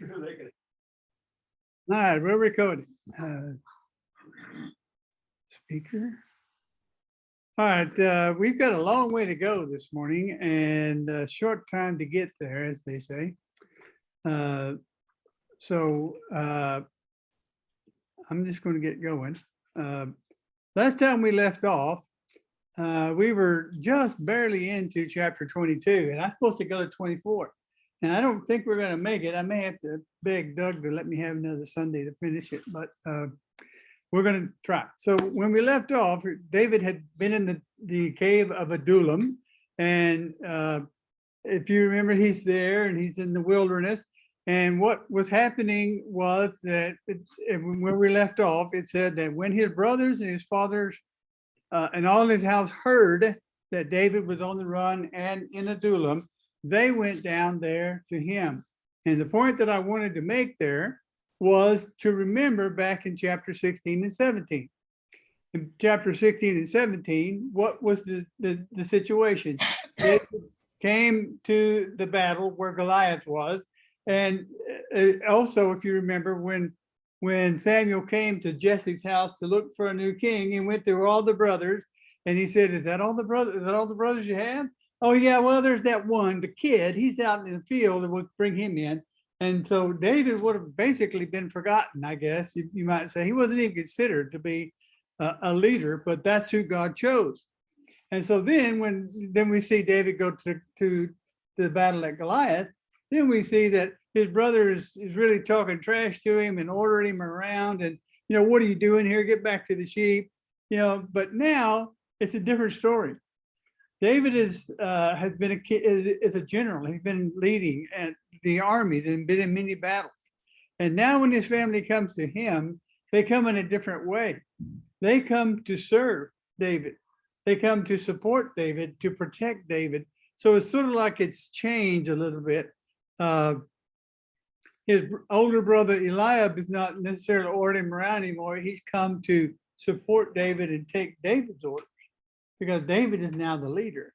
All right, we're recording. Speaker. All right, we've got a long way to go this morning and a short time to get there, as they say. So I'm just going to get going. Last time we left off, we were just barely into chapter 22, and I'm supposed to go to 24. And I don't think we're going to make it. I may have to beg Doug to let me have another Sunday to finish it, but we're going to try. So when we left off, David had been in the cave of Adullam. And if you remember, he's there and he's in the wilderness. And what was happening was that when we left off, it said that when his brothers and his fathers and all his house heard that David was on the run and in Adullam, they went down there to him. And the point that I wanted to make there was to remember back in chapter 16 and 17. In chapter 16 and 17, what was the situation? David came to the battle where Goliath was. And also, if you remember, when Samuel came to Jesse's house to look for a new king, he went through all the brothers and he said, is that all the brothers you have? Oh yeah, well, there's that one, the kid, he's out in the field, and we'll bring him in. And so David would have basically been forgotten, I guess you might say. He wasn't even considered to be a leader, but that's who God chose. And so then when we see David go to the battle at Goliath, then we see that his brother is really talking trash to him and ordering him around and, what are you doing here? Get back to the sheep, but now it's a different story. David has been a general. He's been leading the armies and been in many battles. And now when his family comes to him, they come in a different way. They come to serve David. They come to support David, to protect David. So it's sort of like it's changed a little bit. His older brother Eliab is not necessarily ordering him around anymore. He's come to support David and take David's orders, because David is now the leader.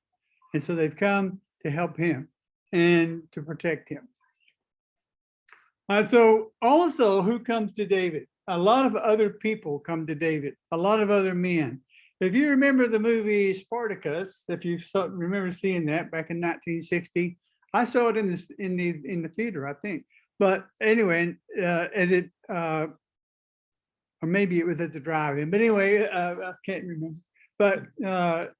And so they've come to help him and to protect him. So also, who comes to David? A lot of other people come to David, a lot of other men. If you remember the movie Spartacus, if you remember seeing that back in 1960, I saw it in the theater, I think. But anyway, or maybe it was at the drive-in. But anyway, I can't remember. But the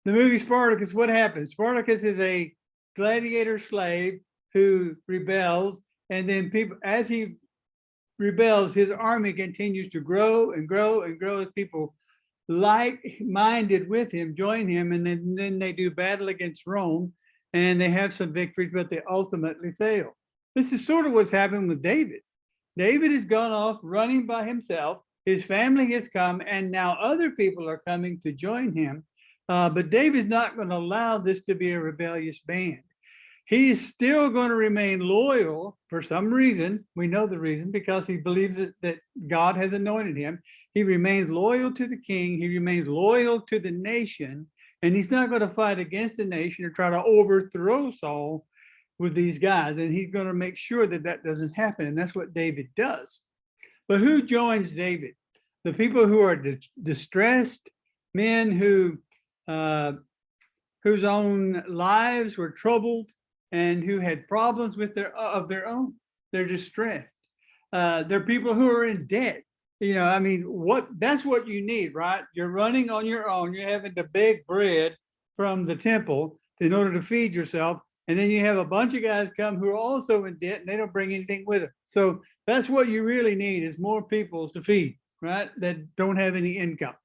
movie Spartacus, what happens? Spartacus is a gladiator slave who rebels, and then as he rebels, his army continues to grow and grow and grow as people like-minded with him join him, and then they do battle against Rome, and they have some victories, but they ultimately fail. This is sort of what's happened with David. David has gone off running by himself. His family has come, and now other people are coming to join him. But David's not going to allow this to be a rebellious band. He is still going to remain loyal for some reason. We know the reason, because he believes that God has anointed him. He remains loyal to the king. He remains loyal to the nation. And he's not going to fight against the nation or try to overthrow Saul with these guys. And he's going to make sure that that doesn't happen. And that's what David does. But who joins David? The people who are distressed, men whose own lives were troubled and who had problems of their own. They're distressed. They're people who are in debt. That's what you need, right? You're running on your own. You're having to beg bread from the temple in order to feed yourself. And then you have a bunch of guys come who are also in debt, and they don't bring anything with them. So that's what you really need, is more people to feed, right? That don't have any income,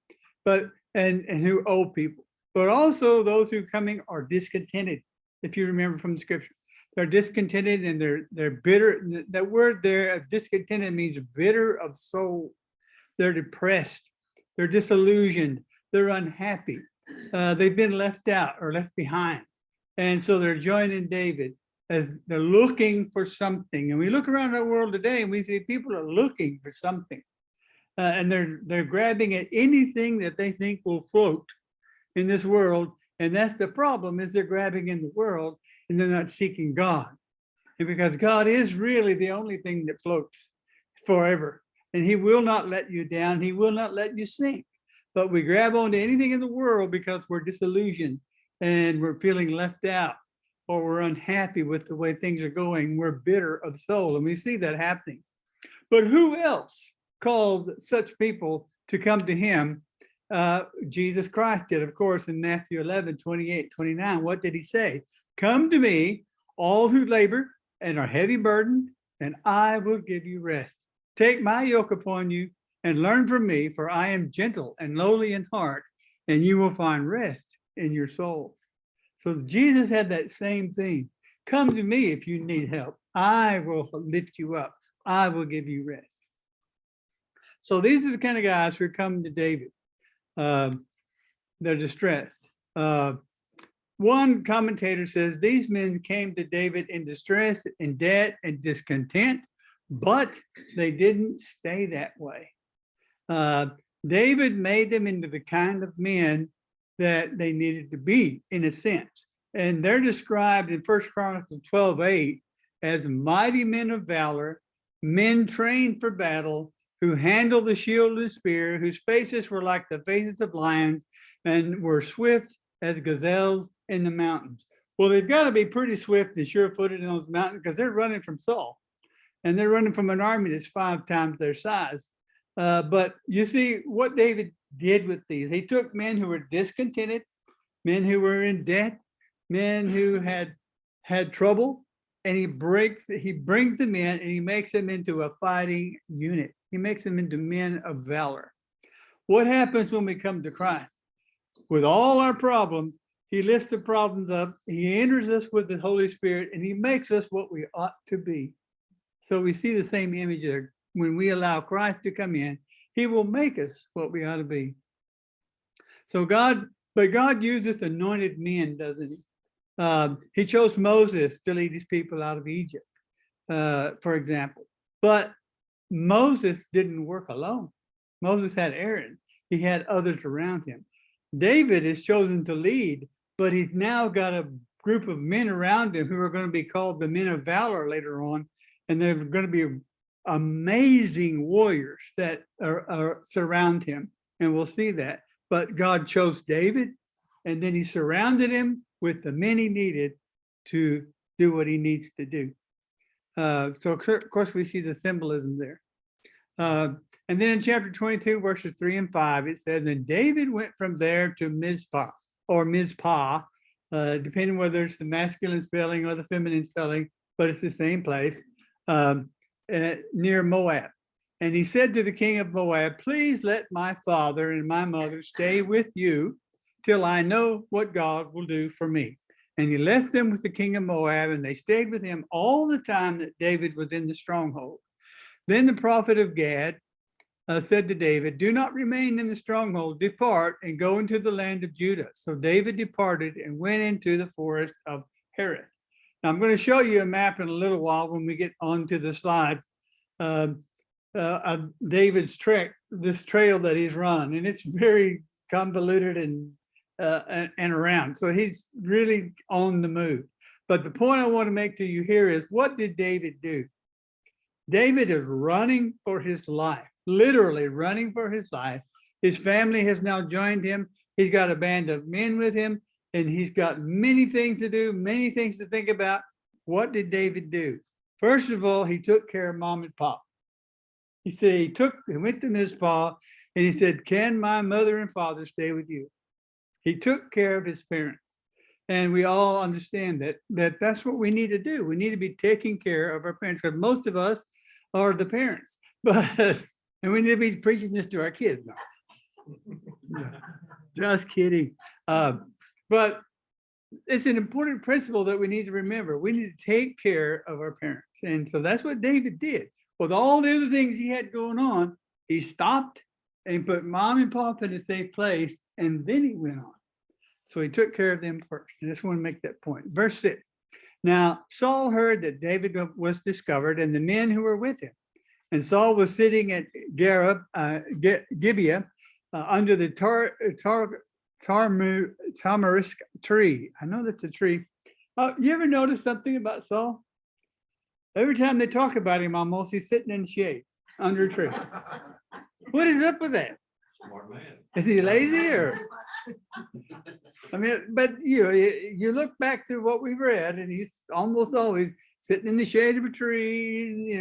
and who owe people. But also those who coming are discontented. If you remember from the scripture, they're discontented and they're bitter. That word there, discontented, means bitter of soul. They're depressed. They're disillusioned. They're unhappy. They've been left out or left behind. And so they're joining David as they're looking for something. And we look around our world today and we see people are looking for something. And they're grabbing at anything that they think will float in this world. And that's the problem, is they're grabbing in the world and they're not seeking God. And because God is really the only thing that floats forever. And he will not let you down. He will not let you sink. But we grab onto anything in the world because we're disillusioned and we're feeling left out, or we're unhappy with the way things are going. We're bitter of soul, and we see that happening. But who else called such people to come to him? Jesus Christ did, of course, in Matthew 11, 28, 29. What did he say? Come to me, all who labor and are heavy burdened, and I will give you rest. Take my yoke upon you and learn from me, for I am gentle and lowly in heart, and you will find rest in your souls. So Jesus had that same thing. Come to me if you need help. I will lift you up. I will give you rest. So these are the kind of guys who are coming to David. They're distressed. One commentator says these men came to David in distress, in debt, and discontent, but they didn't stay that way. David made them into the kind of men that they needed to be, in a sense. And they're described in 1 Chronicles 12:8 as mighty men of valor, men trained for battle, who handled the shield and spear, whose faces were like the faces of lions, and were swift as gazelles in the mountains. Well, they've got to be pretty swift and sure-footed in those mountains because they're running from Saul, and they're running from an army that's 5 times their size. But you see what David did with these. He took men who were discontented, men who were in debt, men who had trouble, and he brings them in and he makes them into a fighting unit. He makes them into men of valor. What happens when we come to Christ? With all our problems, he lifts the problems up, he enters us with the Holy Spirit, and he makes us what we ought to be. So we see the same image there. When we allow Christ to come in, he will make us what we ought to be. So God uses anointed men, doesn't he? He chose Moses to lead his people out of Egypt, for example. But Moses didn't work alone. Moses had Aaron. He had others around him. David is chosen to lead, but he's now got a group of men around him who are going to be called the men of valor later on. And they're going to be amazing warriors that are surround him. And we'll see that. But God chose David, and then he surrounded him with the men he needed to do what he needs to do. So of course we see the symbolism there. And then in chapter 22, verses 3 and 5, it says, and David went from there to Mizpah, or Mizpah, depending whether it's the masculine spelling or the feminine spelling, but it's the same place, near Moab. And he said to the king of Moab, please let my father and my mother stay with you till I know what God will do for me. And he left them with the king of Moab, and they stayed with him all the time that David was in the stronghold. Then the prophet of Gad said to David, do not remain in the stronghold, depart and go into the land of Judah. So David departed and went into the forest of Hereth. Now I'm going to show you a map in a little while when we get onto the slides of David's trek, this trail that he's run, and it's very convoluted and around. So he's really on the move. But the point I want to make to you here is, what did David do? David is running for his life, literally running for his life. His family has now joined him. He's got a band of men with him, and he's got many things to do, many things to think about. What did David do? First of all, he took care of mom and pop. He said he went to Mizpah, and he said, can my mother and father stay with you? He took care of his parents. And we all understand that's what we need to do. We need to be taking care of our parents, because most of us are the parents. And we need to be preaching this to our kids. No. Just kidding. But it's an important principle that we need to remember. We need to take care of our parents. And so that's what David did. With all the other things he had going on, he stopped and put mom and pop in a safe place, and then he went on. So he took care of them first. I just want to make that point. Verse 6. Now Saul heard that David was discovered, and the men who were with him. And Saul was sitting at Gibeah under the tamarisk tree. I know that's a tree. You ever notice something about Saul? Every time they talk about him, almost he's sitting in the shade under a tree. What is up with that? Smart man. Is he lazy or? I mean, but you look back to what we've read, and he's almost always sitting in the shade of a tree,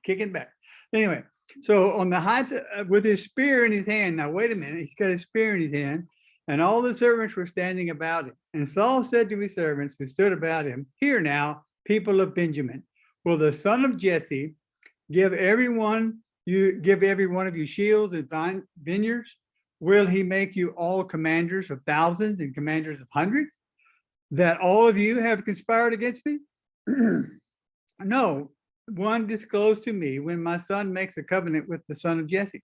kicking back. Anyway, so on the height with his spear in his hand. Now wait a minute, he's got his spear in his hand, and all the servants were standing about him. And Saul said to his servants who stood about him, "Hear now, people of Benjamin, will the son of Jesse give every one of you shields and vineyards? Will he make you all commanders of thousands and commanders of hundreds, that all of you have conspired against me? No, one disclosed to me when my son makes a covenant with the son of Jesse.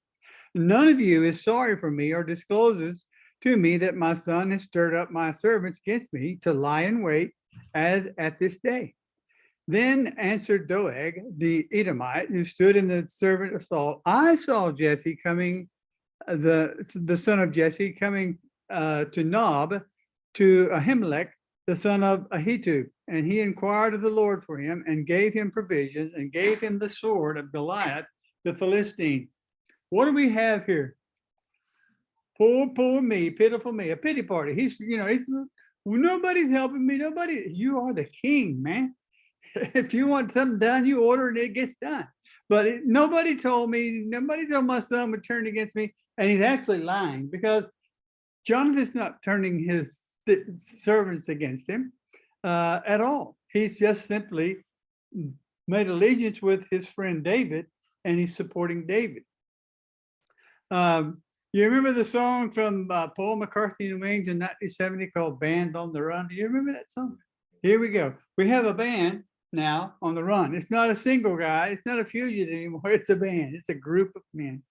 None of you is sorry for me or discloses to me that my son has stirred up my servants against me to lie in wait as at this day." Then answered Doeg, the Edomite, who stood in the servant of Saul, "I saw Jesse coming, the son of Jesse coming to Nob, to Ahimelech, the son of Ahitub, and he inquired of the Lord for him and gave him provisions and gave him the sword of Goliath, the Philistine." What do we have here? Poor me, pitiful me, a pity party. He's nobody's helping me. You are the king, man. If you want something done, you order and it gets done. But nobody told my son would turn against me. And he's actually lying, because Jonathan's not turning his servants against him at all. He's just simply made allegiance with his friend David, and he's supporting David. You remember the song from Paul McCartney and Wings in 1970 called "Band on the Run"? Do you remember that song? Here we go. We have a band now on the run. It's not a single guy. It's not a fugitive anymore. It's a band. It's a group of men.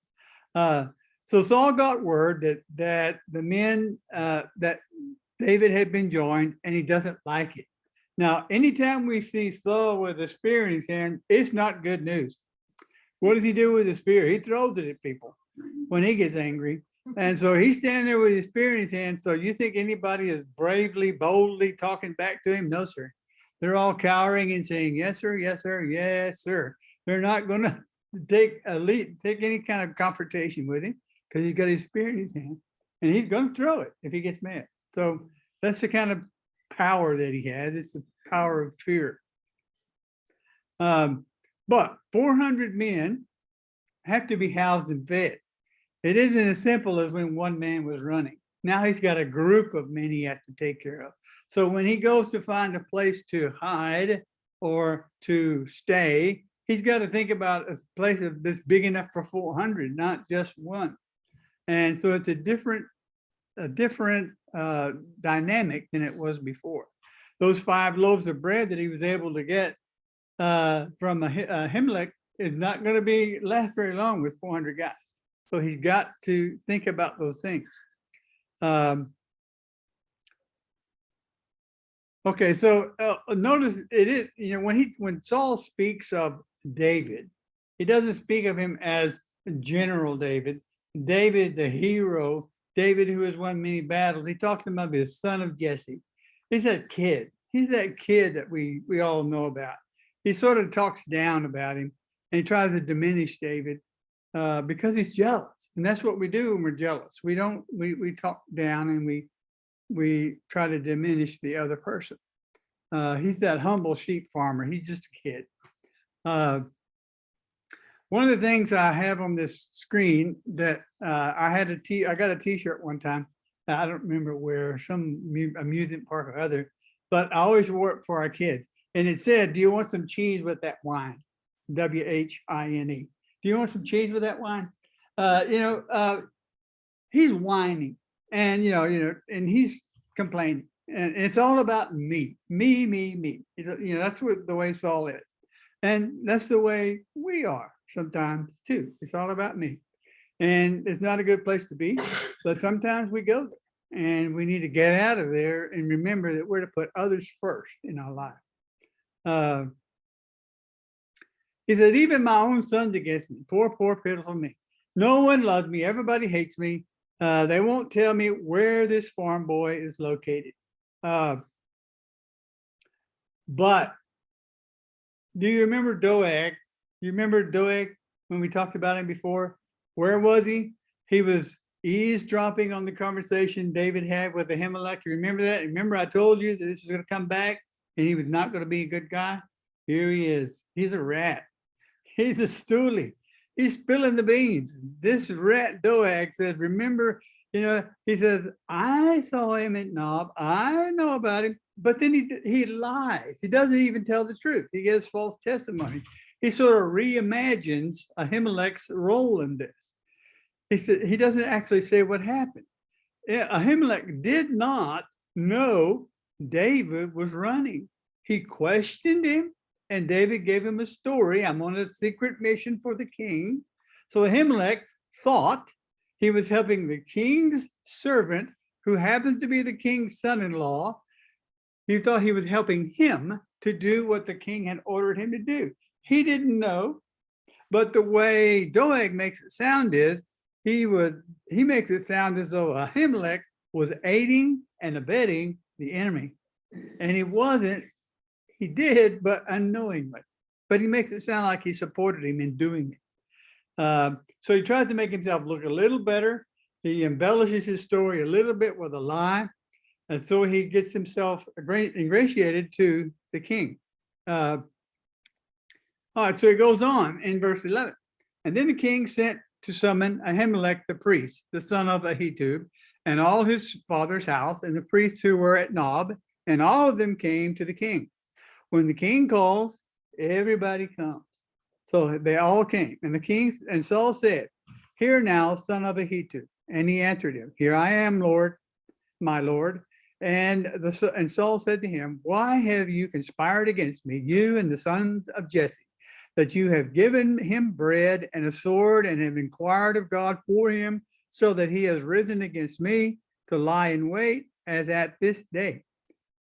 So Saul got word that the men that David had been joined, and he doesn't like it. Now, anytime we see Saul with a spear in his hand, it's not good news. What does he do with the spear? He throws it at people when he gets angry. And so he's standing there with his spear in his hand. So you think anybody is bravely, boldly talking back to him? No, sir. They're all cowering and saying, "Yes, sir, yes, sir, yes, sir." They're not going to take any kind of confrontation with him, because he's got his spear in his hand, and he's going to throw it if he gets mad. So that's the kind of power that he has. It's the power of fear. But 400 men have to be housed and fed. It isn't as simple as when one man was running. Now he's got a group of men he has to take care of. So when he goes to find a place to hide or to stay, he's got to think about a place that's big enough for 400, not just one. And so it's a different dynamic than it was before. Those 5 loaves of bread that he was able to get from Ahimelech is not going to last very long with 400 guys. So he's got to think about those things. Okay, so notice it is, when Saul speaks of David, he doesn't speak of him as General David, the hero, David who has won many battles. He talks about his son of Jesse. He's that kid. He's that kid that we all know about. He sort of talks down about him, and he tries to diminish David because he's jealous. And that's what we do when we're jealous. We talk down, and we try to diminish the other person. He's that humble sheep farmer. He's just a kid. One of the things I have on this screen that I got a t-shirt one time. I don't remember where, some amusement park or other, but I always wore it for our kids. And it said, "Do you want some cheese with that wine?" WHINE. Do you want some cheese with that wine? He's whining, and and he's complaining, and it's all about me. That's what the way Saul is, and that's the way we are sometimes too. It's all about me, and it's not a good place to be. But sometimes we go there, and we need to get out of there and remember that we're to put others first in our life. He said, "Even my own son's against me. Poor, pitiful me. No one loves me. Everybody hates me. They won't tell me where this farm boy is located." But Do you remember Doeg? You remember Doeg when we talked about him before? Where was he? He was eavesdropping on the conversation David had with Ahimelech. You remember that? Remember I told you that this was going to come back and he was not going to be a good guy? Here he is. He's a rat. He's a stoolie. He's spilling the beans. This rat Doeg says, remember, he says, I saw him at Nob. I know about him. But then he lies. He doesn't even tell the truth. He gives false testimony. He sort of reimagines Ahimelech's role in this. He doesn't actually say what happened. Ahimelech did not know David was running. He questioned him, and David gave him a story. I'm on a secret mission for the king. So Ahimelech thought he was helping the king's servant, who happens to be the king's son-in-law. He thought he was helping him to do what the king had ordered him to do. He didn't know, but the way Doeg makes it sound is, he makes it sound as though Ahimelech was aiding and abetting the enemy. And he wasn't. He did, but unknowingly. But he makes it sound like he supported him in doing it. So he tries to make himself look a little better. He embellishes his story a little bit with a lie. And so he gets himself ingratiated to the king. All right, so he goes on in verse 11. And then the king sent to summon Ahimelech the priest, the son of Ahitub, and all his father's house, and the priests who were at Nob, and all of them came to the king. When the king calls, everybody comes. So they all came. And Saul said, hear now, son of Ahitub. And he answered him, here I am, Lord, my Lord. And Saul said to him, why have you conspired against me, you and the sons of Jesse, that you have given him bread and a sword and have inquired of God for him, so that he has risen against me to lie in wait as at this day?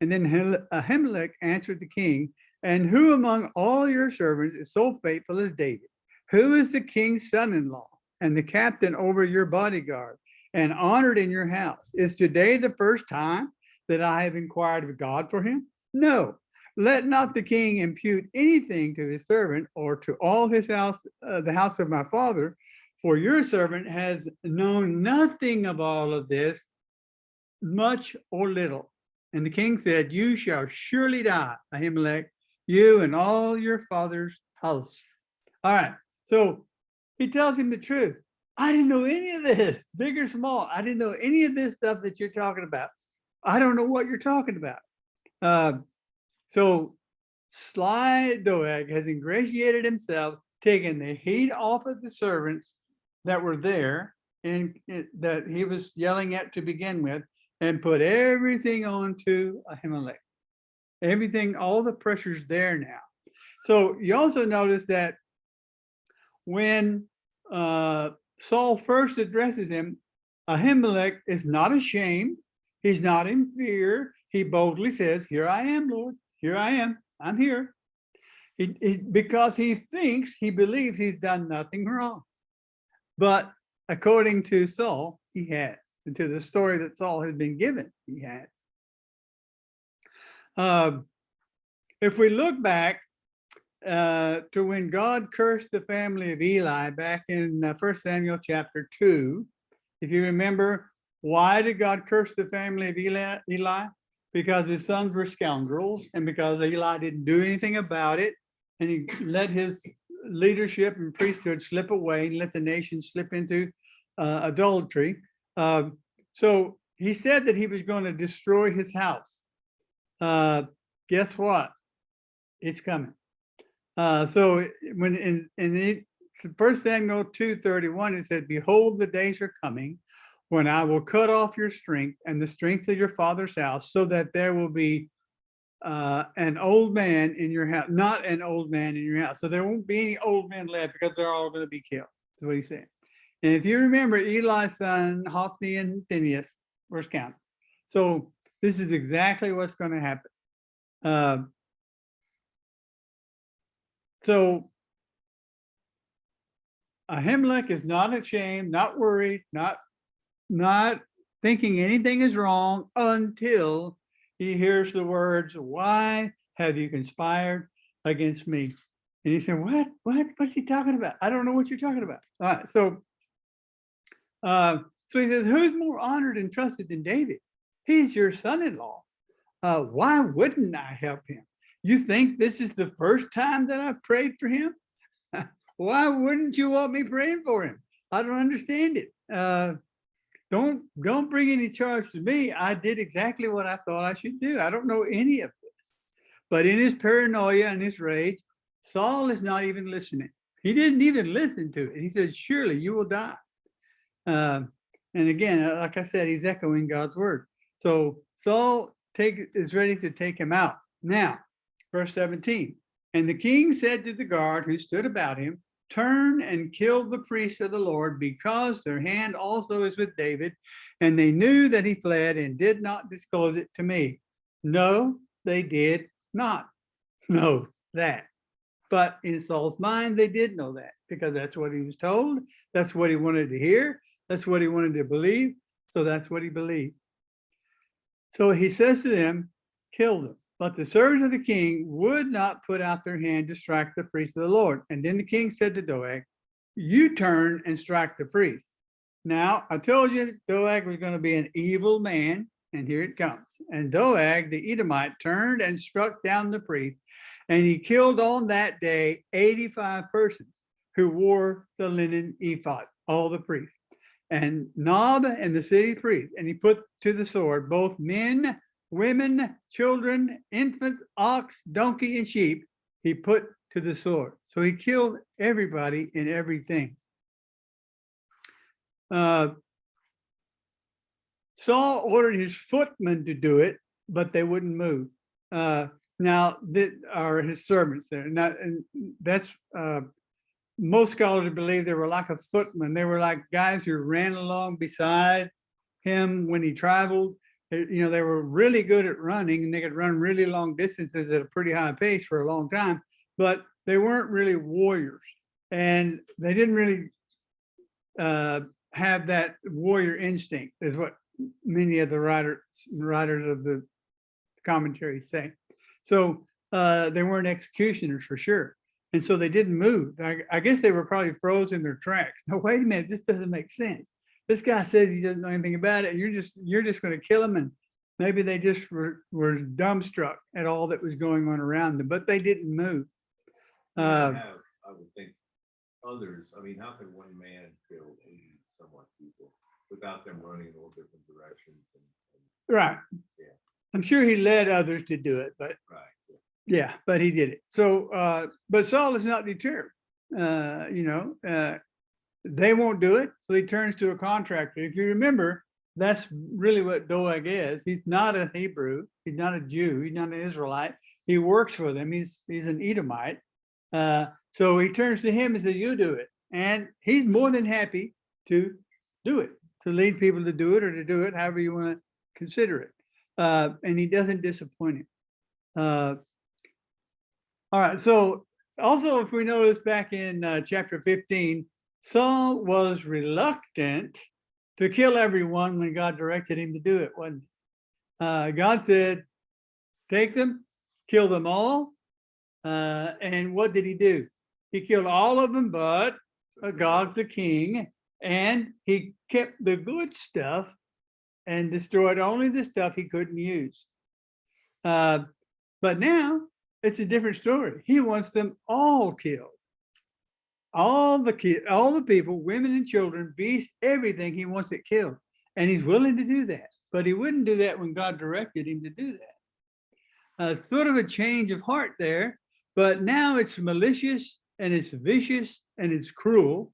And then Ahimelech answered the king, and who among all your servants is so faithful as David? Who is the king's son-in-law and the captain over your bodyguard and honored in your house? Is today the first time that I have inquired of God for him? No. Let not the king impute anything to his servant or to all his house, the house of my father, for your servant has known nothing of all of this, much or little. And the king said, you shall surely die, Ahimelech, you and all your father's house. All right, so he tells him the truth. I didn't know any of this, big or small. I didn't know any of this stuff that you're talking about. I don't know what you're talking about. So sly Doeg has ingratiated himself, taken the heat off of the servants that were there and that he was yelling at to begin with, and put everything on to Ahimelech. Everything, all the pressure's there now. So you also notice that when Saul first addresses him, Ahimelech is not ashamed. He's not in fear. He boldly says, here I am, Lord. Here I am. I'm here. Because he believes he's done nothing wrong. But according to Saul, he has. And to the story that Saul had been given, he had. If we look back to when God cursed the family of Eli back in 1 Samuel chapter 2, if you remember, why did God curse the family of Eli? Because his sons were scoundrels, and because Eli didn't do anything about it, and he let his leadership and priesthood slip away and let the nation slip into adultery. So he said that he was going to destroy his house. Guess what? It's coming. So when in 1 Samuel 2:31, it said, behold, the days are coming when I will cut off your strength and the strength of your father's house, so that there will be an old man in your house, not an old man in your house. So there won't be any old men left, because they're all going to be killed. That's what he's saying. And if you remember, Eli's son, Hophni and Phinehas were scouted. So this is exactly what's going to happen. So Ahimelech is not ashamed, not worried, not thinking anything is wrong until he hears the words, why have you conspired against me. And he said, what's he talking about? I don't know what you're talking about. All right. So he says, who's more honored and trusted than David? He's your son-in-law. Why wouldn't I help him? You think this is the first time that I've prayed for him? Why wouldn't you want me praying for him? I don't understand it. Don't bring any charge to me. I did exactly what I thought I should do. I don't know any of this. But in his paranoia and his rage, Saul is not even listening. He didn't even listen to it. He said, surely you will die. And again, like I said, he's echoing God's word. So Saul is ready to take him out. Now, verse 17, and the king said to the guard who stood about him, turn and kill the priests of the Lord, because their hand also is with David, and they knew that he fled and did not disclose it to me. No, they did not know that. But in Saul's mind, they did know that, because that's what he was told. That's what he wanted to hear. That's what he wanted to believe. So that's what he believed. So he says to them, kill them. But the servants of the king would not put out their hand to strike the priests of the Lord. And then the king said to Doeg, you turn and strike the priests. Now, I told you Doeg was going to be an evil man, and here it comes. And Doeg, the Edomite, turned and struck down the priests, and he killed on that day 85 persons who wore the linen ephod, all the priests. And Nob and the city priests, and he put to the sword both men, women, children, infants, ox, donkey, and sheep, he put to the sword. So he killed everybody and everything. Saul ordered his footmen to do it, but they wouldn't move. Now, that are his servants there. Now, and that's most scholars believe they were like a footman. They were like guys who ran along beside him when he traveled. You know, they were really good at running, and they could run really long distances at a pretty high pace for a long time, but they weren't really warriors, and they didn't really have that warrior instinct, is what many of the writers of the commentaries say. So they weren't executioners for sure. And so they didn't move. I guess they were probably frozen in their tracks. No, wait a minute, this doesn't make sense. This guy says he doesn't know anything about it. You're just going to kill him. And maybe they just were dumbstruck at all that was going on around them, but they didn't move. I would think others. I mean, how could one man kill 80 somewhat people without them running in all different directions? Right. Yeah. I'm sure he led others to do it, but right. Yeah, but he did it. So, but Saul is not deterred. They won't do it. So he turns to a contractor. If you remember, that's really what Doeg is. He's not a Hebrew. He's not a Jew. He's not an Israelite. He works for them. He's an Edomite. So he turns to him and says, you do it. And he's more than happy to do it, to lead people to do it, or to do it however you want to consider it. And he doesn't disappoint him. All right, so also if we notice back in chapter 15, Saul was reluctant to kill everyone when God directed him to do it. When God said, take them, kill them all. And what did he do? He killed all of them but Agag the king, and he kept the good stuff and destroyed only the stuff he couldn't use. But now, it's a different story. He wants them all killed. All the people, women and children, beasts, everything, he wants it killed. And he's willing to do that. But he wouldn't do that when God directed him to do that. Sort of a change of heart there, but now it's malicious and it's vicious and it's cruel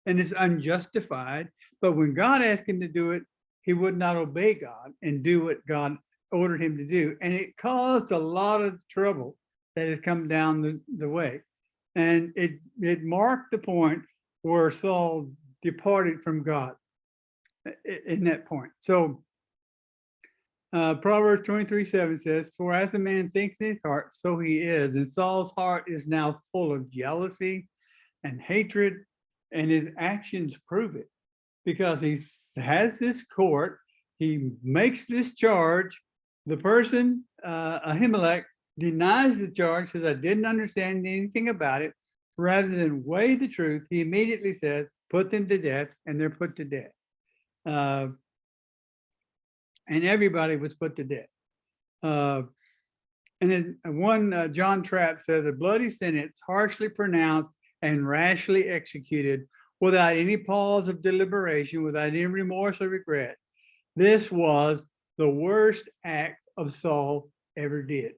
and it's unjustified. But when God asked him to do it, he would not obey God and do what God ordered him to do, and it caused a lot of trouble that has come down the way, and it marked the point where Saul departed from God in that point. So Proverbs 23:7 says, for as a man thinks in his heart, so he is. And Saul's heart is now full of jealousy and hatred, and his actions prove it, because he has this court, he makes this charge. The person, Ahimelech, denies the charge, says, I didn't understand anything about it. Rather than weigh the truth, he immediately says, put them to death, and they're put to death. And everybody was put to death. And then one John Trapp says, a bloody sentence harshly pronounced and rashly executed without any pause of deliberation, without any remorse or regret. This was the worst act of Saul ever did.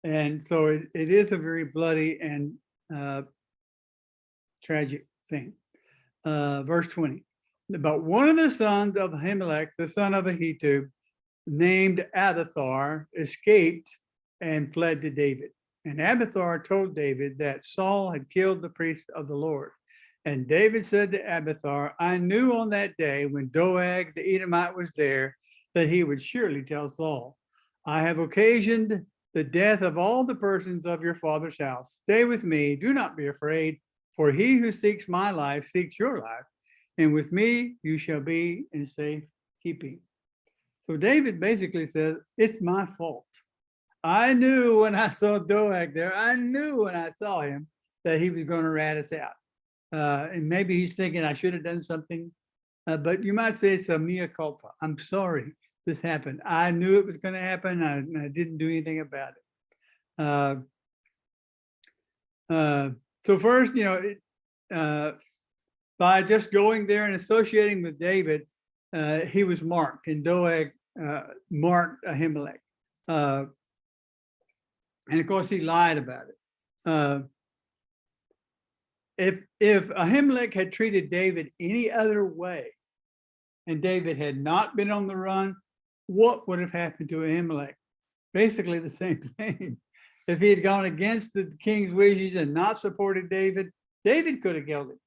And so it is a very bloody and tragic thing. Verse 20. But one of the sons of Ahimelech, the son of Ahitub, named Abiathar, escaped and fled to David. And Abiathar told David that Saul had killed the priest of the Lord. And David said to Abiathar, I knew on that day when Doeg the Edomite was there that he would surely tell Saul, I have occasioned the death of all the persons of your father's house. Stay with me, do not be afraid, for he who seeks my life seeks your life, and with me you shall be in safe keeping. So David basically says, it's my fault. I knew when I saw Doeg there, I knew when I saw him that he was going to rat us out. And maybe he's thinking I should have done something, but you might say it's a mea culpa. I'm sorry this happened. I knew it was going to happen. I didn't do anything about it. So first, by just going there and associating with David, he was marked, and Doeg marked Ahimelech. And of course, he lied about it. If Ahimelech had treated David any other way, and David had not been on the run, what would have happened to Ahimelech? Basically the same thing. If he had gone against the king's wishes and not supported David, David could have killed him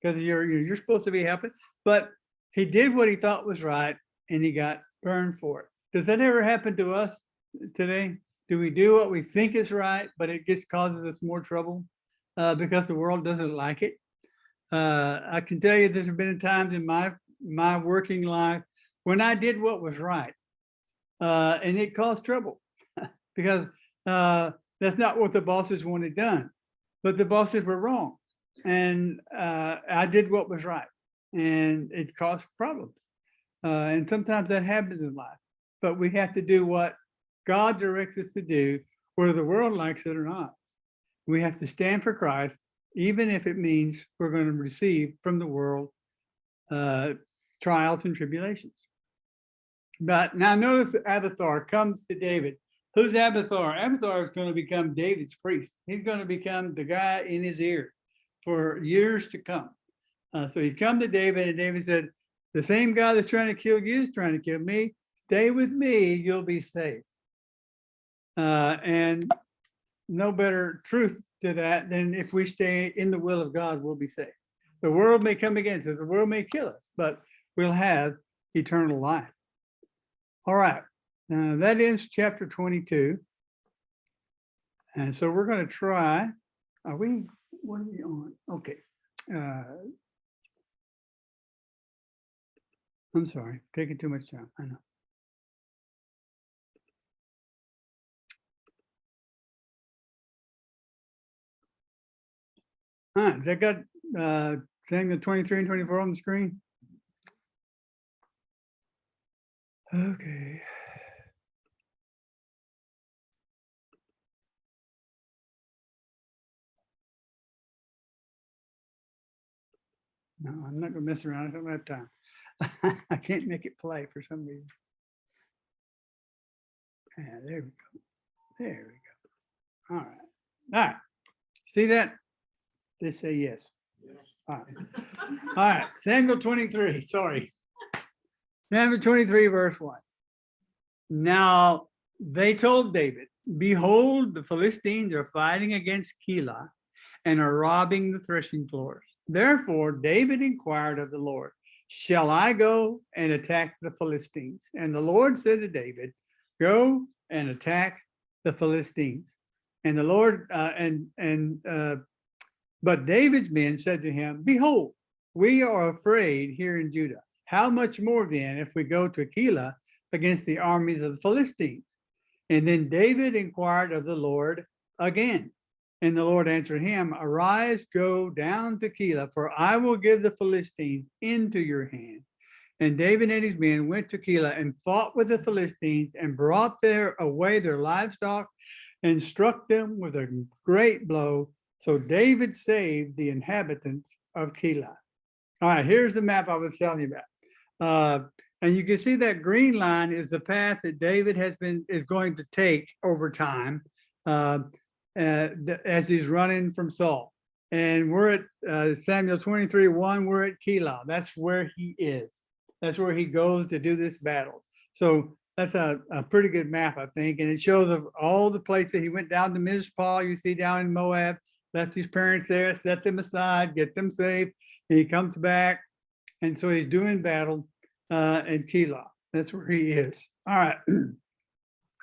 because you're supposed to be helping. But he did what he thought was right, and he got burned for it. Does that ever happen to us today? Do we do what we think is right, but it just causes us more trouble because the world doesn't like it? I can tell you there's been times in my working life when I did what was right, and it caused trouble because that's not what the bosses wanted done, but the bosses were wrong, and I did what was right, and it caused problems. And sometimes that happens in life, but we have to do what God directs us to do, whether the world likes it or not. We have to stand for Christ, even if it means we're going to receive from the world trials and tribulations. But now notice Abiathar comes to David. Who's Abiathar? Abiathar is going to become David's priest. He's going to become the guy in his ear for years to come. So he's come to David, and David said, the same guy that's trying to kill you is trying to kill me. Stay with me, you'll be safe. And no better truth to that than if we stay in the will of God, we'll be safe. The world may come against us, the world may kill us, but we'll have eternal life. All right, that ends chapter 22. And so we're going to try, what are we on? Okay. I'm sorry, taking too much time, I know. All right, that got Samuel 23 and 24 on the screen? Okay. No, I'm not gonna mess around, I don't have time. I can't make it play for some reason. Yeah, there we go. There we go. All right. All right. See that? Just say yes. All right. All right. Samuel 23. Sorry. Samuel 23, verse 1. Now they told David, behold, the Philistines are fighting against Keilah and are robbing the threshing floors. Therefore, David inquired of the Lord, shall I go and attack the Philistines? And the Lord said to David, go and attack the Philistines. And the Lord, but David's men said to him, behold, we are afraid here in Judah. How much more then if we go to Keilah against the armies of the Philistines? And then David inquired of the Lord again. And the Lord answered him, arise, go down to Keilah, for I will give the Philistines into your hand. And David and his men went to Keilah and fought with the Philistines and brought away their livestock and struck them with a great blow. So David saved the inhabitants of Keilah. All right, here's the map I was telling you about. And you can see that green line is the path that David is going to take over time as he's running from Saul. And we're at Samuel 23:1, we're at Keilah. That's where he is. That's where he goes to do this battle. So that's a pretty good map, I think. And it shows of all the places he went down to Mizpah, you see down in Moab, left his parents there, set them aside, get them safe. And he comes back. And so he's doing battle in Keilah. That's where he is. All right.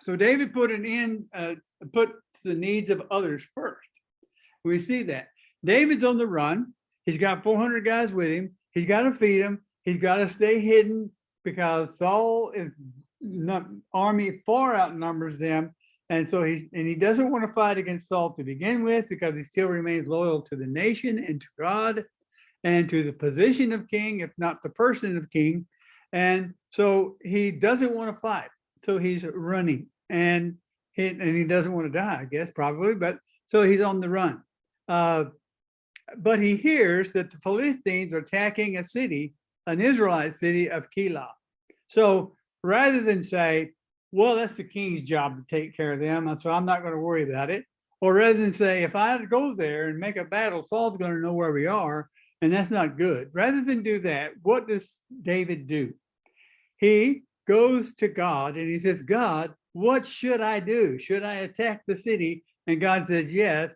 So David put the needs of others first. We see that. David's on the run. He's got 400 guys with him. He's got to feed them. He's got to stay hidden because Saul is army far outnumbers them. And so he doesn't want to fight against Saul to begin with because he still remains loyal to the nation and to God and to the position of king, if not the person of king. And so he doesn't want to fight. So he's running and he doesn't want to die, I guess, probably. But so he's on the run. But he hears that the Philistines are attacking a city, an Israelite city of Keilah. So rather than say, well, that's the king's job to take care of them, so I'm not going to worry about it. Or rather than say, if I go there and make a battle, Saul's going to know where we are, and that's not good. Rather than do that, what does David do? He goes to God and he says, God, what should I do? Should I attack the city? And God says, yes,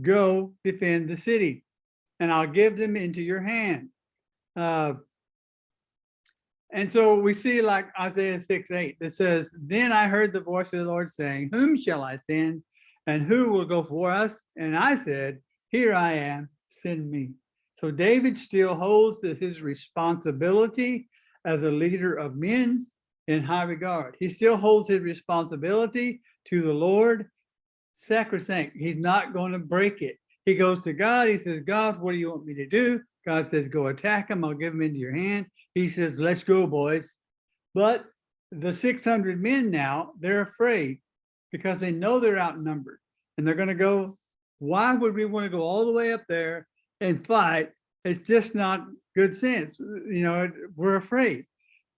go defend the city, and I'll give them into your hand. And so we see like Isaiah 6:8 that says, then I heard the voice of the Lord saying, whom shall I send? And who will go for us? And I said, here I am, send me. So David still holds his responsibility as a leader of men in high regard. He still holds his responsibility to the Lord sacrosanct. He's not going to break it. He goes to God. He says, God, what do you want me to do? God says, go attack him. I'll give him into your hand. He says, let's go, boys. But the 600 men now, they're afraid because they know they're outnumbered. And they're going to go, why would we want to go all the way up there and fight? It's just not good sense. You know, we're afraid.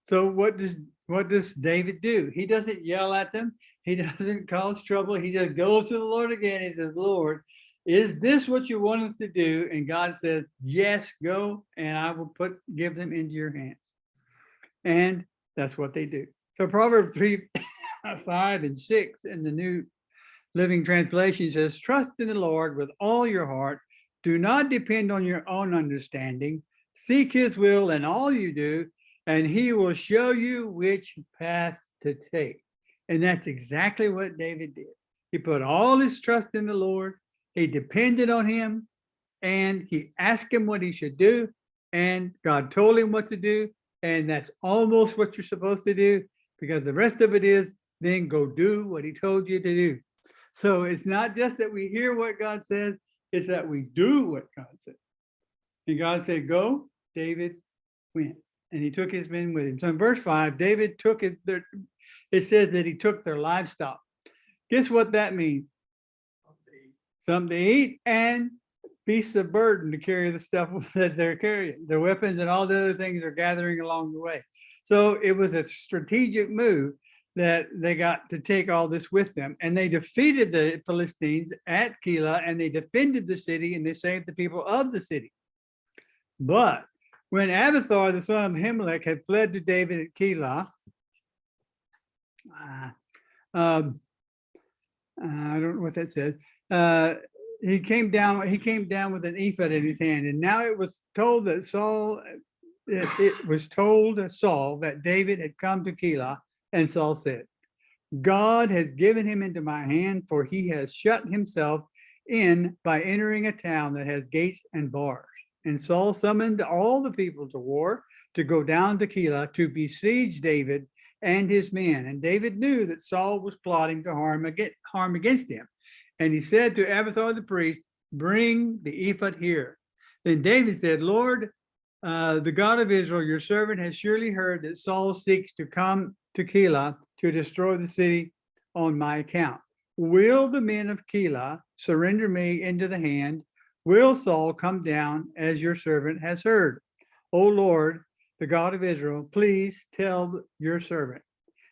So what does David do? He doesn't yell at them. He doesn't cause trouble. He just goes to the Lord again. He says, Lord, is this what you want us to do? And God says, yes, go, and I will give them into your hands. And that's what they do. So Proverbs 3, 5, and 6 in the New Living Translation says, trust in the Lord with all your heart. Do not depend on your own understanding. Seek his will in all you do, and he will show you which path to take. And that's exactly what David did. He put all his trust in the Lord. He depended on him, and he asked him what he should do, and God told him what to do. And that's almost what you're supposed to do, because the rest of it is then go do what he told you to do. So it's not just that we hear what God says, it's that we do what God said. And God said, go, David went. And he took his men with him. So in verse 5, David took it says that he took their livestock. Guess what that means? Something to eat and beasts of burden to carry the stuff that they're carrying. Their weapons and all the other things are gathering along the way. So it was a strategic move that they got to take all this with them. And they defeated the Philistines at Keilah, and they defended the city, and they saved the people of the city. But when Abiathar, the son of Ahimelech, had fled to David at Keilah, I don't know what that said. He came down with an ephod in his hand, and now it was told that Saul that David had come to Keilah, and Saul said, God has given him into my hand, for he has shut himself in by entering a town that has gates and bars. And Saul summoned all the people to war to go down to Keilah to besiege David and his men. And David knew that Saul was plotting to harm against him. And he said to Abiathar the priest, bring the ephod here. Then David said, Lord, the God of Israel, your servant has surely heard that Saul seeks to come to Keilah to destroy the city on my account. Will the men of Keilah surrender me into the hand? Will Saul come down as your servant has heard? O Lord, the God of Israel, please tell your servant.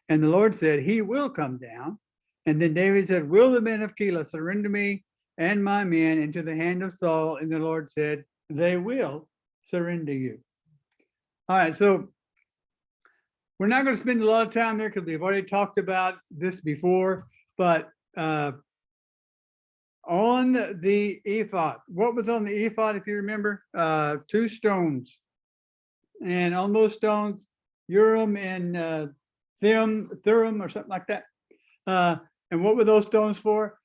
And the Lord said, he will come down. And then David said, will the men of Keilah surrender me and my men into the hand of Saul? And the Lord said, they will surrender you. All right, so we're not going to spend a lot of time there because we've already talked about this before, but on the ephod, what was on the ephod, if you remember? 2 stones. And on those stones, Urim and Thummim or something like that. And what were those stones for?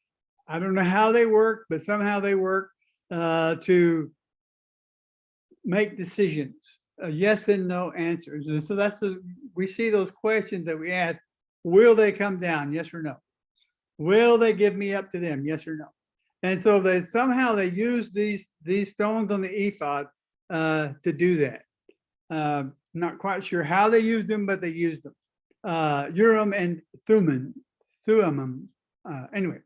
I don't know how they work, but somehow they work to make decisions, yes and no answers. And so we see those questions that we ask, will they come down? Yes or no? Will they give me up to them? Yes or no? And so they use these stones on the ephod to do that. Not quite sure how they used them, but they used them. Urim and Thummim. Anyway,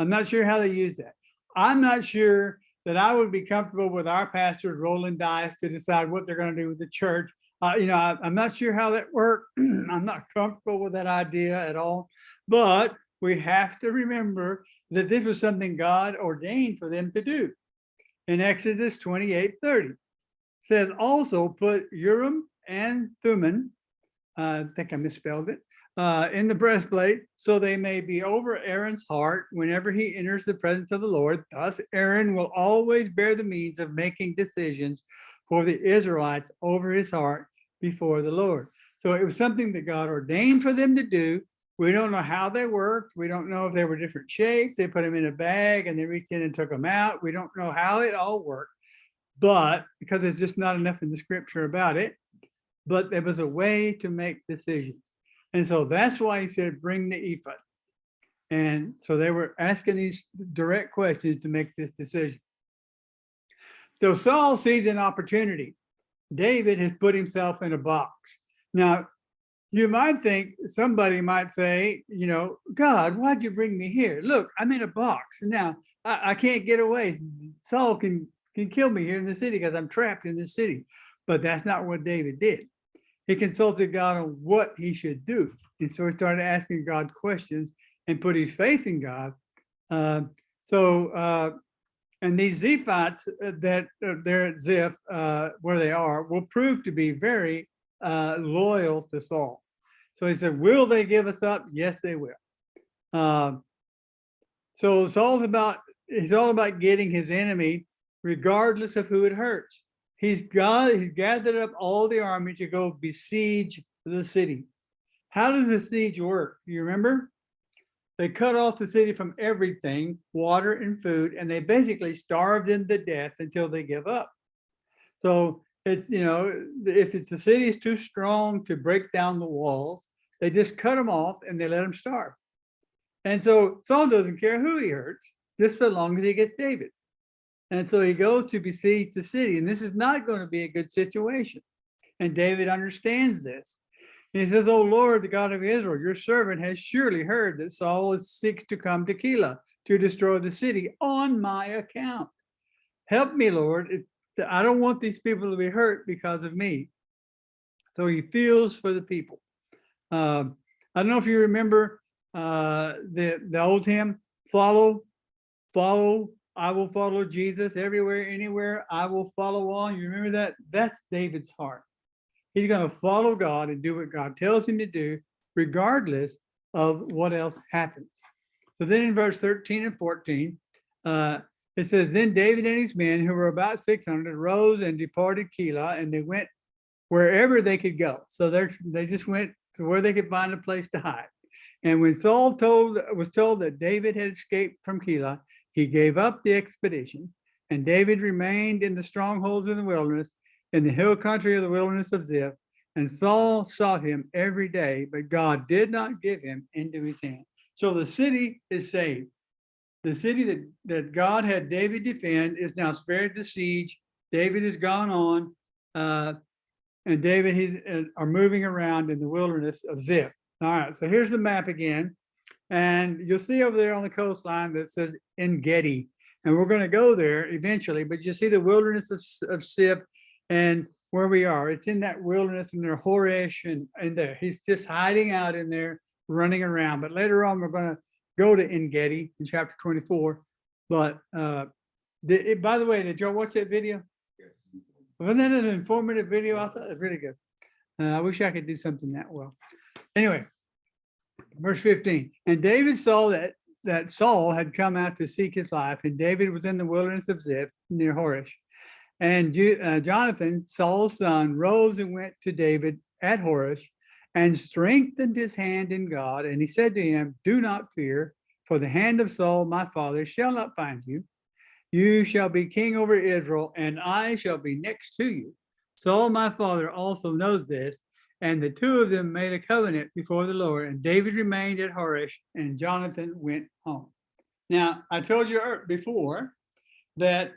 I'm not sure how they used that. I'm not sure that I would be comfortable with our pastors rolling dice to decide what they're going to do with the church. I'm not sure how that worked. I'm not comfortable with that idea at all. But we have to remember that this was something God ordained for them to do. In Exodus 28:30, says also put Urim and Thummim, I think I misspelled it, in the breastplate, so they may be over Aaron's heart whenever he enters the presence of the Lord. Thus, Aaron will always bear the means of making decisions for the Israelites over his heart before the Lord. So it was something that God ordained for them to do. We don't know how they worked. We don't know if they were different shapes. They put them in a bag and they reached in and took them out. We don't know how it all worked, but because there's just not enough in the scripture about it, but there was a way to make decisions. And so that's why he said, bring the ephod. And so they were asking these direct questions to make this decision. So Saul sees an opportunity. David has put himself in a box. Now, you might think, somebody might say, God, why'd you bring me here? Look, I'm in a box. Now, I can't get away. Saul can kill me here in the city because I'm trapped in this city. But that's not what David did. He consulted God on what he should do. And so he started asking God questions and put his faith in God. And these Ziphites that they're at Ziph, where they are, will prove to be very loyal to Saul. So he said, will they give us up? Yes, they will. So it's all about getting his enemy, regardless of who it hurts. He's gathered up all the army to go besiege the city. How does the siege work? Do you remember? They cut off the city from everything, water and food, and they basically starve them to death until they give up. So it's, if the city is too strong to break down the walls, they just cut them off and they let them starve. And so Saul doesn't care who he hurts, just so long as he gets David. And so he goes to besiege the city, and this is not going to be a good situation. And David understands this. He says, "O Lord, the God of Israel, your servant has surely heard that Saul seeks to come to Keilah to destroy the city on my account. Help me, Lord. I don't want these people to be hurt because of me." So he feels for the people. I don't know if you remember the old hymn, follow, I will follow Jesus everywhere, anywhere. I will follow on. You remember that? That's David's heart. He's going to follow God and do what God tells him to do, regardless of what else happens. So then in verse 13 and 14, it says, then David and his men, who were about 600, rose and departed Keilah, and they went wherever they could go. So they just went to where they could find a place to hide. And when Saul was told that David had escaped from Keilah, he gave up the expedition, and David remained in the strongholds of the wilderness, in the hill country of the wilderness of Ziph, And Saul sought him every day, but God did not give him into his hand. So the city is saved. The city that God had David defend is now spared the siege. David has gone on, and David are moving around in the wilderness of Ziph. All right, so here's the map again. And you'll see over there on the coastline that says En Gedi. And we're going to go there eventually, but you see the wilderness of Ziph and where we are. It's in that wilderness and there, Horesh and there. He's just hiding out in there, running around. But later on, we're going to go to En Gedi in chapter 24. But by the way, did y'all watch that video? Yes. Wasn't that an informative video? I thought it was really good. I wish I could do something that well. Anyway, verse 15. And David saw that Saul had come out to seek his life, and David was in the wilderness of Ziph near Horesh. And Jonathan, Saul's son, rose and went to David at Horesh and strengthened his hand in God. And he said to him, do not fear, for the hand of Saul, my father, shall not find you. You shall be king over Israel, and I shall be next to you. Saul, my father, also knows this. And the two of them made a covenant before the Lord. And David remained at Horesh, and Jonathan went home. Now, I told you before that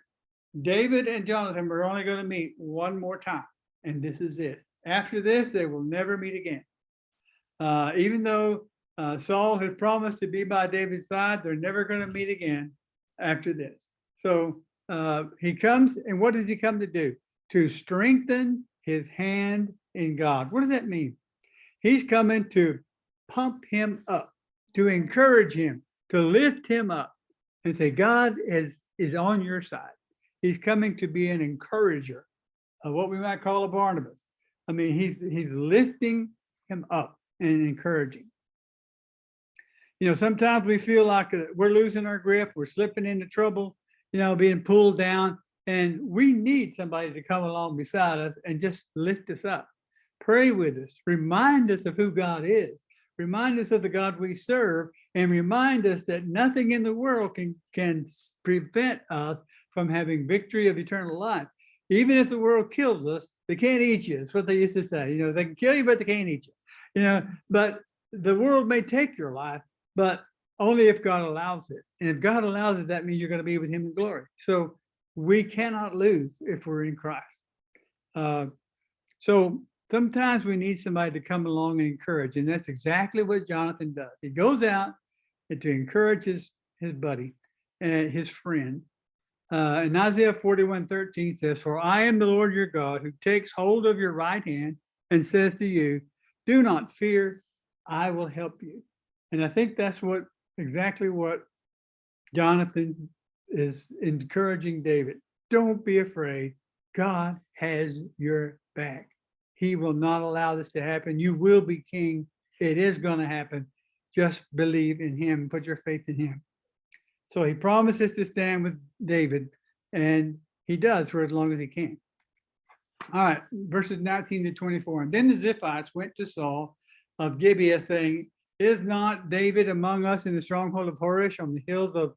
David and Jonathan were only going to meet one more time. And this is it. After this, they will never meet again. Even though Saul has promised to be by David's side, they're never going to meet again after this. So he comes, and what does he come to do? To strengthen his hand in God. What does that mean? He's coming to pump him up, to encourage him, to lift him up and say, God is on your side. He's coming to be an encourager of what we might call a Barnabas. I mean, he's lifting him up and encouraging. You know, sometimes we feel like we're losing our grip, we're slipping into trouble, you know, being pulled down, and we need somebody to come along beside us and just lift us up. Pray with us, remind us of who God is, remind us of the God we serve, and remind us that nothing in the world can prevent us from having victory of eternal life. Even if the world kills us, they can't eat you. That's what they used to say. You know, they can kill you, but they can't eat you. You know, but the world may take your life, but only if God allows it. And if God allows it, that means you're going to be with him in glory. So we cannot lose if we're in Christ. So sometimes we need somebody to come along and encourage. And that's exactly what Jonathan does. He goes out to encourage his buddy and his friend. And Isaiah 41:13 says, for I am the Lord your God who takes hold of your right hand and says to you, do not fear, I will help you. And I think that's exactly what Jonathan is encouraging David. Don't be afraid. God has your back. He will not allow this to happen. You will be king. It is going to happen. Just believe in him. Put your faith in him. So he promises to stand with David, and he does for as long as he can. All right, verses 19 to 24. And then the Ziphites went to Saul of Gibeah, saying, is not David among us in the stronghold of Horesh on the hills of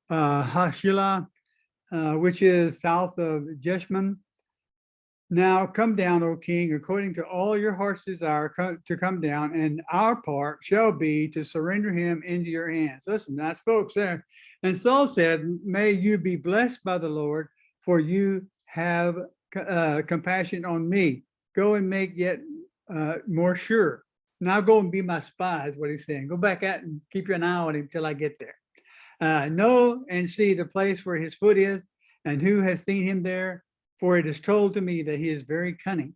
Hashilah, which is south of Jeshimon? Now come down, O king, according to all your heart's desire to come down, and our part shall be to surrender him into your hands. There's some nice folks there. And Saul said, may you be blessed by the Lord, for you have compassion on me. Go and make yet more sure. Now go and be my spy, is what he's saying. Go back out and keep an eye on him till I get there. Know and see the place where his foot is, and who has seen him there, for it is told to me that he is very cunning.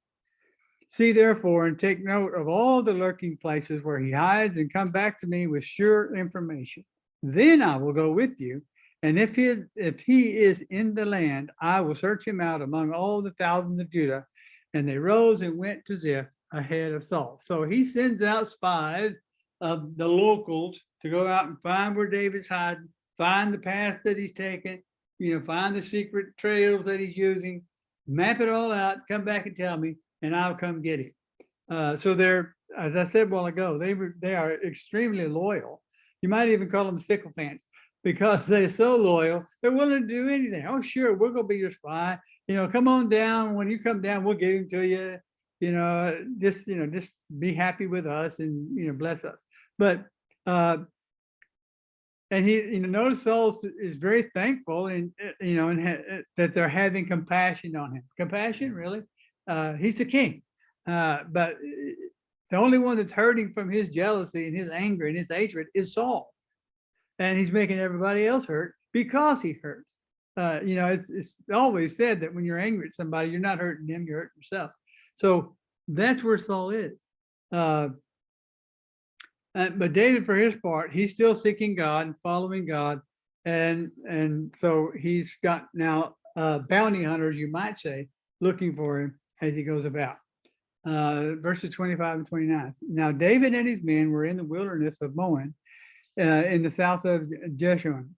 See therefore and take note of all the lurking places where he hides, and come back to me with sure information. Then I will go with you, and if he is in the land, I will search him out among all the thousands of Judah. And they rose and went to Ziph ahead of Saul. So he sends out spies of the locals to go out and find where David's hiding, find the path that he's taken, you know, find the secret trails that he's using, map it all out, come back and tell me, and I'll come get him. So they're, as I said a while ago, they are extremely loyal. You might even call them sycophants, because they're so loyal, they're willing to do anything. Oh, sure, we're going to be your spy. You know, come on down. When you come down, we'll give him to you. just be happy with us and, bless us. But, and he, notice Saul is very thankful and, that they're having compassion on him. Compassion, really? He's the king. But the only one that's hurting from his jealousy and his anger and his hatred is Saul. And he's making everybody else hurt because he hurts. It's always said that when you're angry at somebody, you're not hurting them, you're hurting yourself. So that's where Saul is. But David, for his part, he's still seeking God and following God. And so he's got now bounty hunters, you might say, looking for him as he goes about. Verses 25 and 29. Now David and his men were in the wilderness of Moab in the south of Jeshurun.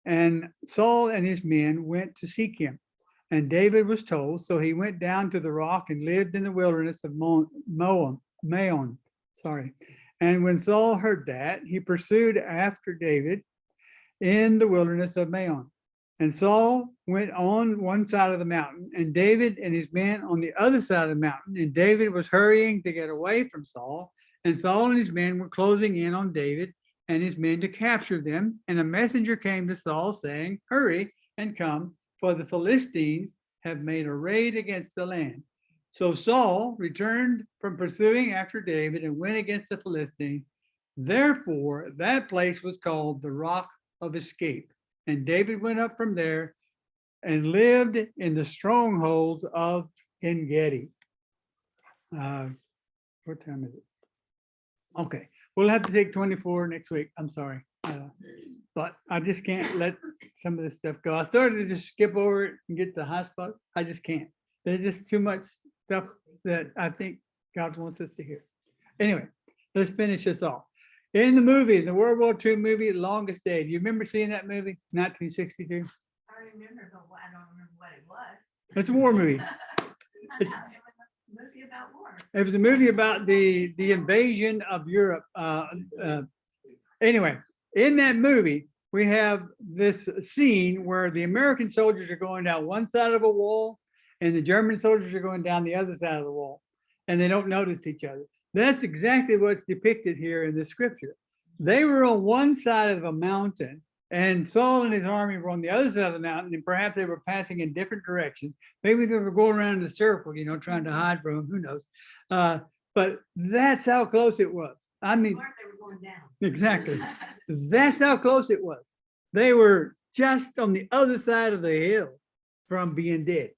And Saul and his men went to seek him. And David was told, so he went down to the rock and lived in the wilderness of Maon. And when Saul heard that, he pursued after David in the wilderness of Maon. And Saul went on one side of the mountain, and David and his men on the other side of the mountain. And David was hurrying to get away from Saul. And Saul and his men were closing in on David and his men to capture them. And a messenger came to Saul saying, hurry and come, for the Philistines have made a raid against the land. So Saul returned from pursuing after David and went against the Philistines. Therefore, that place was called the Rock of Escape. And David went up from there and lived in the strongholds of En-Gedi. What time is it? Okay, we'll have to take 24 next week. I'm sorry. But I just can't let some of this stuff go. I started to just skip over it and get to the high spot. I just can't. There's just too much stuff that I think God wants us to hear. Anyway, let's finish this off. In the movie, the World War II movie, Longest Day. Do you remember seeing that movie, 1962? I remember, but I don't remember what it was. It's a war movie. It was a movie about war. It was a movie about the invasion of Europe. Anyway, in that movie, we have this scene where the American soldiers are going down one side of a wall and the German soldiers are going down the other side of the wall, and they don't notice each other. That's exactly what's depicted here in the scripture. They were on one side of a mountain, and Saul and his army were on the other side of the mountain, and perhaps they were passing in different directions. Maybe they were going around in a circle, trying to hide from them, who knows. But that's how close it was. I mean, They were going down. exactly. That's how close it was. They were just on the other side of the hill from being dead.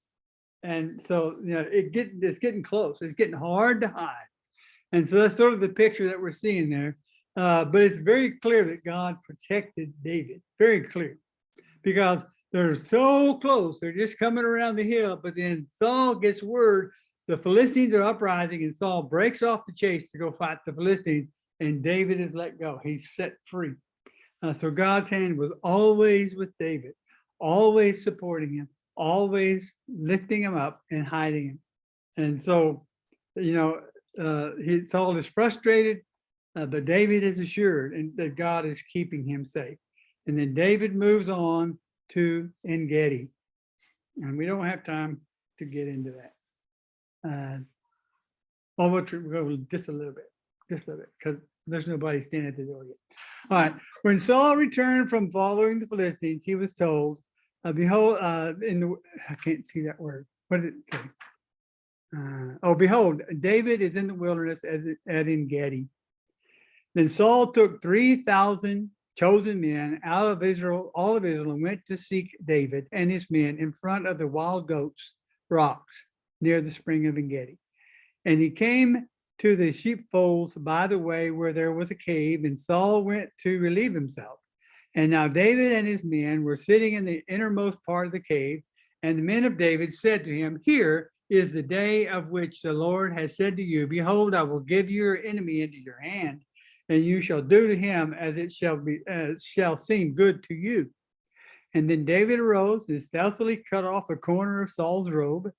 And so, it's getting close. It's getting hard to hide. And so that's sort of the picture that we're seeing there. But it's very clear that God protected David, very clear, because they're so close. They're just coming around the hill. But then Saul gets word the Philistines are uprising, and Saul breaks off the chase to go fight the Philistines, and David is let go. He's set free. So God's hand was always with David, always supporting him, always lifting him up and hiding him. And so, Saul is frustrated, but David is assured that God is keeping him safe. And then David moves on to En-Gedi. And we don't have time to get into that. We'll go just a little bit, because there's nobody standing at the door yet. All right. When Saul returned from following the Philistines, he was told, behold, I can't see that word. What does it say? Behold, David is in the wilderness at En-Gedi. Then Saul took 3,000 chosen men out of Israel, all of Israel, and went to seek David and his men in front of the wild goats rocks near the spring of En-Gedi. And he came to the sheepfolds by the way where there was a cave, and Saul went to relieve himself. And now David and his men were sitting in the innermost part of the cave, and the men of David said to him, here is the day of which the Lord has said to you, behold, I will give your enemy into your hand, and you shall do to him as it shall seem good to you. And then David arose and stealthily cut off a corner of Saul's robe.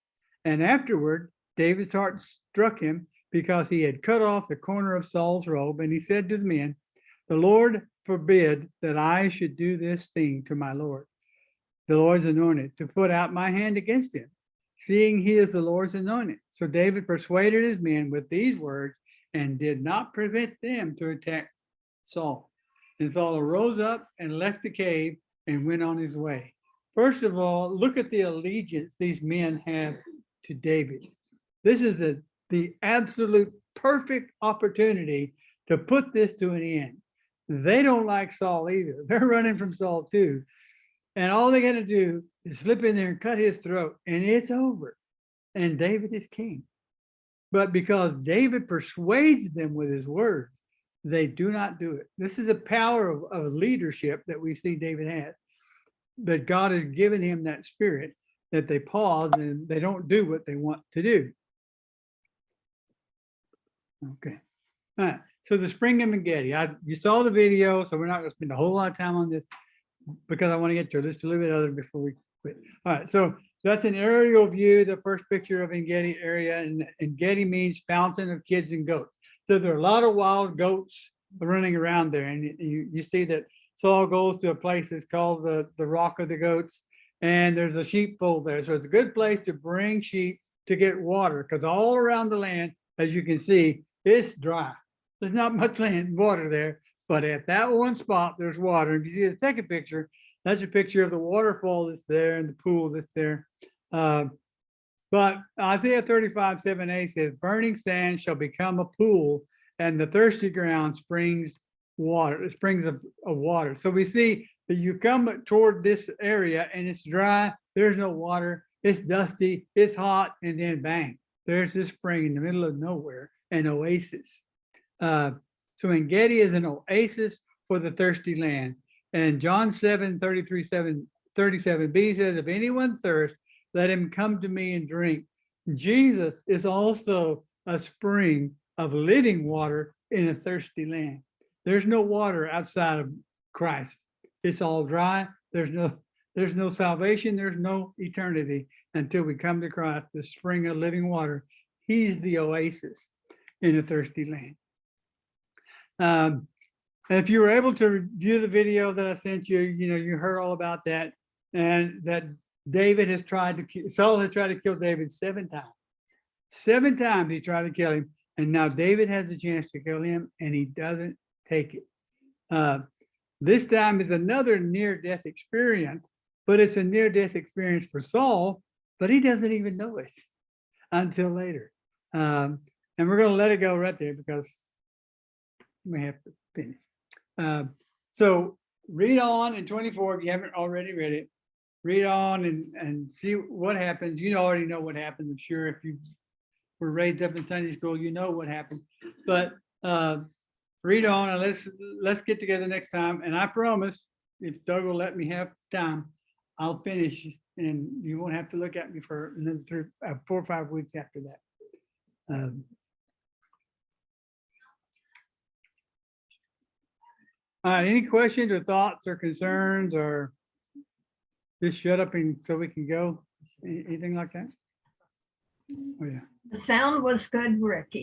And afterward, David's heart struck him because he had cut off the corner of Saul's robe. And he said to the men, the Lord forbid that I should do this thing to my Lord, the Lord's anointed, to put out my hand against him. seeing he is the Lord's anointed. So David persuaded his men with these words and did not prevent them to attack Saul. And Saul arose up and left the cave and went on his way. First of all, look at the allegiance these men have to David. This is the absolute perfect opportunity to put this to an end. They don't like Saul either. They're running from Saul too. And all they got to do is slip in there and cut his throat, and it's over. And David is king. But because David persuades them with his words, they do not do it. This is the power of leadership that we see David has. But God has given him that spirit that they pause and they don't do what they want to do. Okay. All right. So the spring of Engedi, you saw the video, so we're not going to spend a whole lot of time on this because I want to get to just a little bit other before we quit. All right. So that's an aerial view, the first picture of Engedi area, and Engedi means fountain of kids and goats. So there are a lot of wild goats running around there, and you see that Saul goes to a place that's called the Rock of the Goats, and there's a sheepfold there. So it's a good place to bring sheep to get water, because all around the land, as you can see, it's dry. There's not much water there, but at that one spot, there's water. If you see the second picture, that's a picture of the waterfall that's there and the pool that's there. But Isaiah 35:7a says, burning sand shall become a pool, and the thirsty ground springs water, springs of water. So we see that you come toward this area and it's dry, there's no water, it's dusty, it's hot, and then bang, there's this spring in the middle of nowhere, an oasis. So Engedi is an oasis for the thirsty land. And John 7:37b says, if anyone thirsts, let him come to me and drink. Jesus is also a spring of living water in a thirsty land. There's no water outside of Christ. It's all dry. There's no salvation. There's no eternity until we come to Christ, the spring of living water. He's the oasis in a thirsty land. If you were able to view the video that I sent you, you heard all about that, and that David has Saul has tried to kill David 7 times. 7 times he tried to kill him, and now David has the chance to kill him, and he doesn't take it. This time is another near-death experience, but it's a near-death experience for Saul, but he doesn't even know it until later. And we're going to let it go right there because we have to finish. So read on in 24 if you haven't already read it. Read on and see what happens. You already know what happened. I'm sure if you were raised up in Sunday school, you know what happened. But read on and let's get together next time. And I promise, if Doug will let me have time, I'll finish, and you won't have to look at me for another 4 or 5 weeks after that. All right, any questions or thoughts or concerns, or just shut up and so we can go? Anything like that? Oh, yeah. The sound was good, Ricky.